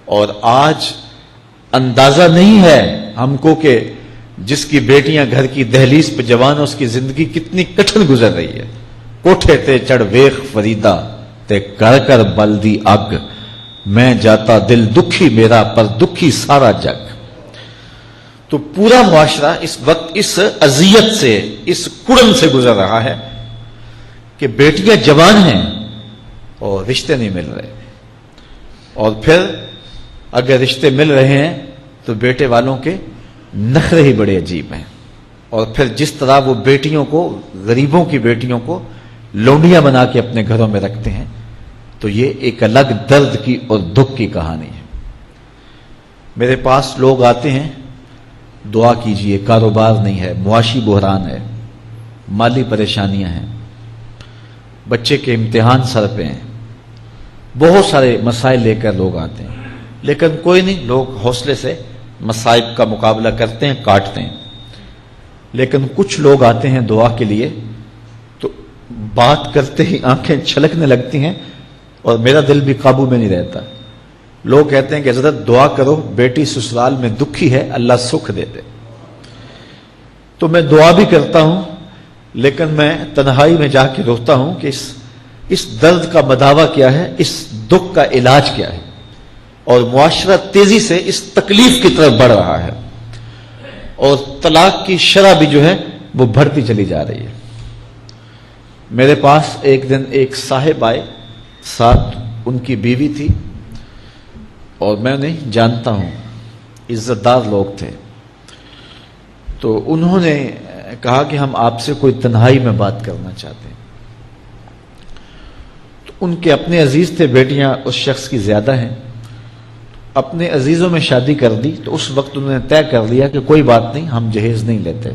اور آج اندازہ نہیں ہے ہم کو کہ جس کی بیٹیاں گھر کی دہلیز پہ جوان ہیں اس کی زندگی کتنی کٹھن گزر رہی ہے. کوٹھے تے چڑھ ویخ فریدا تے کر کر بلدی اگ، میں جاتا دل دکھی میرا پر دکھی سارا جگ. تو پورا معاشرہ اس وقت اس اذیت سے، اس کڑن سے گزر رہا ہے کہ بیٹیاں جوان ہیں اور رشتے نہیں مل رہے، اور پھر اگر رشتے مل رہے ہیں تو بیٹے والوں کے نخرے ہی بڑے عجیب ہیں. اور پھر جس طرح وہ بیٹیوں کو، غریبوں کی بیٹیوں کو لونڈیاں بنا کے اپنے گھروں میں رکھتے ہیں، تو یہ ایک الگ درد کی اور دکھ کی کہانی ہے. میرے پاس لوگ آتے ہیں، دعا کیجئے، کاروبار نہیں ہے، معاشی بحران ہے، مالی پریشانیاں ہیں، بچے کے امتحان سر پہ ہیں، بہت سارے مسائل لے کر لوگ آتے ہیں. لیکن کوئی نہیں، لوگ حوصلے سے مصائب کا مقابلہ کرتے ہیں، کاٹتے ہیں. لیکن کچھ لوگ آتے ہیں دعا کے لیے تو بات کرتے ہی آنکھیں چھلکنے لگتی ہیں اور میرا دل بھی قابو میں نہیں رہتا. لوگ کہتے ہیں کہ حضرت دعا کرو، بیٹی سسرال میں دکھی ہے، اللہ سکھ دے دے. تو میں دعا بھی کرتا ہوں، لیکن میں تنہائی میں جا کے روتا ہوں کہ اس درد کا مداوع کیا ہے، اس دکھ کا علاج کیا ہے. اور معاشرہ تیزی سے اس تکلیف کی طرف بڑھ رہا ہے، اور طلاق کی شرح بھی جو ہے وہ بڑھتی چلی جا رہی ہے. میرے پاس ایک دن ایک صاحب آئے، ساتھ ان کی بیوی تھی، اور میں انہیں جانتا ہوں، عزت دار لوگ تھے. تو انہوں نے کہا کہ ہم آپ سے کوئی تنہائی میں بات کرنا چاہتے ہیں. تو ان کے اپنے عزیز تھے، بیٹیاں اس شخص کی زیادہ ہیں، اپنے عزیزوں میں شادی کر دی. تو اس وقت انہوں نے طے کر لیا کہ کوئی بات نہیں، ہم جہیز نہیں لیتے.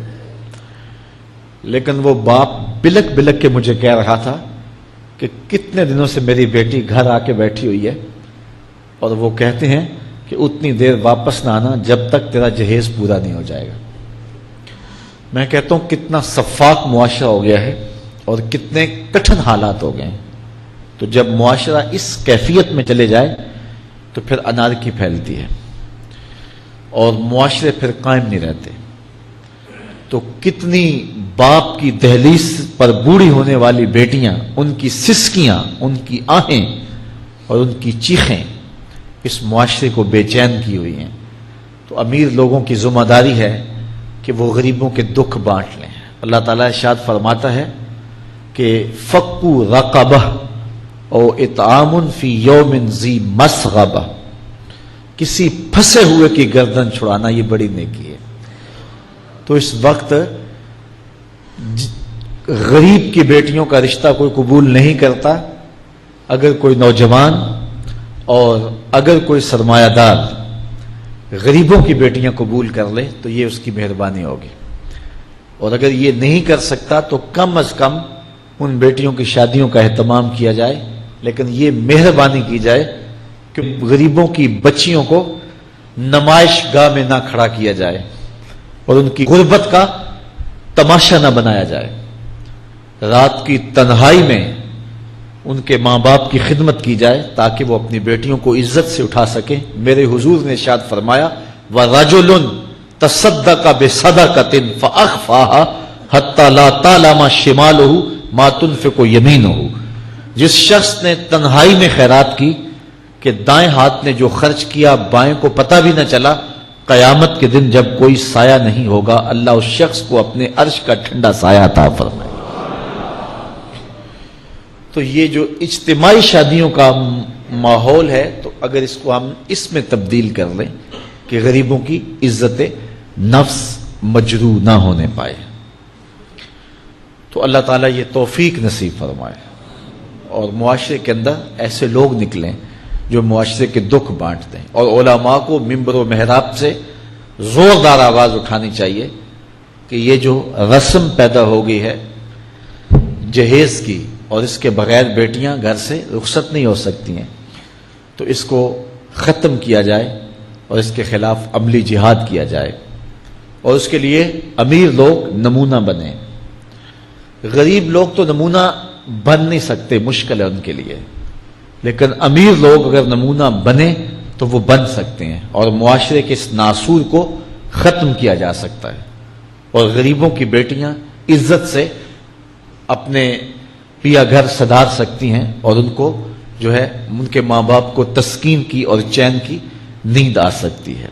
لیکن وہ باپ بلک بلک کے مجھے کہہ رہا تھا کہ کتنے دنوں سے میری بیٹی گھر آ کے بیٹھی ہوئی ہے، اور وہ کہتے ہیں کہ اتنی دیر واپس نہ آنا جب تک تیرا جہیز پورا نہیں ہو جائے گا. میں کہتا ہوں کتنا صفاق معاشرہ ہو گیا ہے اور کتنے کٹھن حالات ہو گئے ہیں. تو جب معاشرہ اس کیفیت میں چلے جائے تو پھر انارکی پھیلتی ہے اور معاشرے پھر قائم نہیں رہتے. تو کتنی باپ کی دہلیز پر بوڑھی ہونے والی بیٹیاں، ان کی سسکیاں، ان کی آہیں اور ان کی چیخیں اس معاشرے کو بے چین کی ہوئی ہیں. تو امیر لوگوں کی ذمہ داری ہے کہ وہ غریبوں کے دکھ بانٹ لیں. اللہ تعالیٰ ارشاد فرماتا ہے کہ فکو رقبہ او اطعام فی یوم ذی مسغبہ، کسی پھنسے ہوئے کی گردن چھڑانا یہ بڑی نیکی ہے. تو اس وقت غریب کی بیٹیوں کا رشتہ کوئی قبول نہیں کرتا. اگر کوئی نوجوان اور اگر کوئی سرمایہ دار غریبوں کی بیٹیاں قبول کر لے تو یہ اس کی مہربانی ہوگی. اور اگر یہ نہیں کر سکتا تو کم از کم ان بیٹیوں کی شادیوں کا اہتمام کیا جائے. لیکن یہ مہربانی کی جائے کہ غریبوں کی بچیوں کو نمائش گاہ میں نہ کھڑا کیا جائے اور ان کی غربت کا تماشا نہ بنایا جائے. رات کی تنہائی میں ان کے ماں باپ کی خدمت کی جائے تاکہ وہ اپنی بیٹیوں کو عزت سے اٹھا سکیں. میرے حضور نے ارشاد فرمایا وَرَجُلٌ تَصَدَّقَ بِصَدَقَةٍ فَأَخْفَاهَا حَتَّى لَا تَعْلَمَ شِمَالُهُ مَا تُنْفِقُ يَمِينُهُ. جس شخص نے تنہائی میں خیرات کی کہ دائیں ہاتھ نے جو خرچ کیا بائیں کو پتہ بھی نہ چلا، قیامت کے دن جب کوئی سایہ نہیں ہوگا اللہ اس شخص کو اپنے عرش کا ٹھنڈا سایہ عطا فرمائے. تو یہ جو اجتماعی شادیوں کا ماحول ہے، تو اگر اس کو ہم اس میں تبدیل کر لیں کہ غریبوں کی عزت نفس مجروح نہ ہونے پائے، تو اللہ تعالیٰ یہ توفیق نصیب فرمائے اور معاشرے کے اندر ایسے لوگ نکلیں جو معاشرے کے دکھ بانٹتے ہیں. اور علماء کو ممبر و محراب سے زوردار آواز اٹھانی چاہیے کہ یہ جو رسم پیدا ہو گئی ہے جہیز کی، اور اس کے بغیر بیٹیاں گھر سے رخصت نہیں ہو سکتی ہیں، تو اس کو ختم کیا جائے اور اس کے خلاف عملی جہاد کیا جائے. اور اس کے لیے امیر لوگ نمونہ بنیں. غریب لوگ تو نمونہ بن نہیں سکتے، مشکل ہے ان کے لیے، لیکن امیر لوگ اگر نمونہ بنے تو وہ بن سکتے ہیں اور معاشرے کے اس ناسور کو ختم کیا جا سکتا ہے، اور غریبوں کی بیٹیاں عزت سے اپنے پیا گھر سدھار سکتی ہیں، اور ان کو جو ہے ان کے ماں باپ کو تسکین کی اور چین کی نیند آ سکتی ہے۔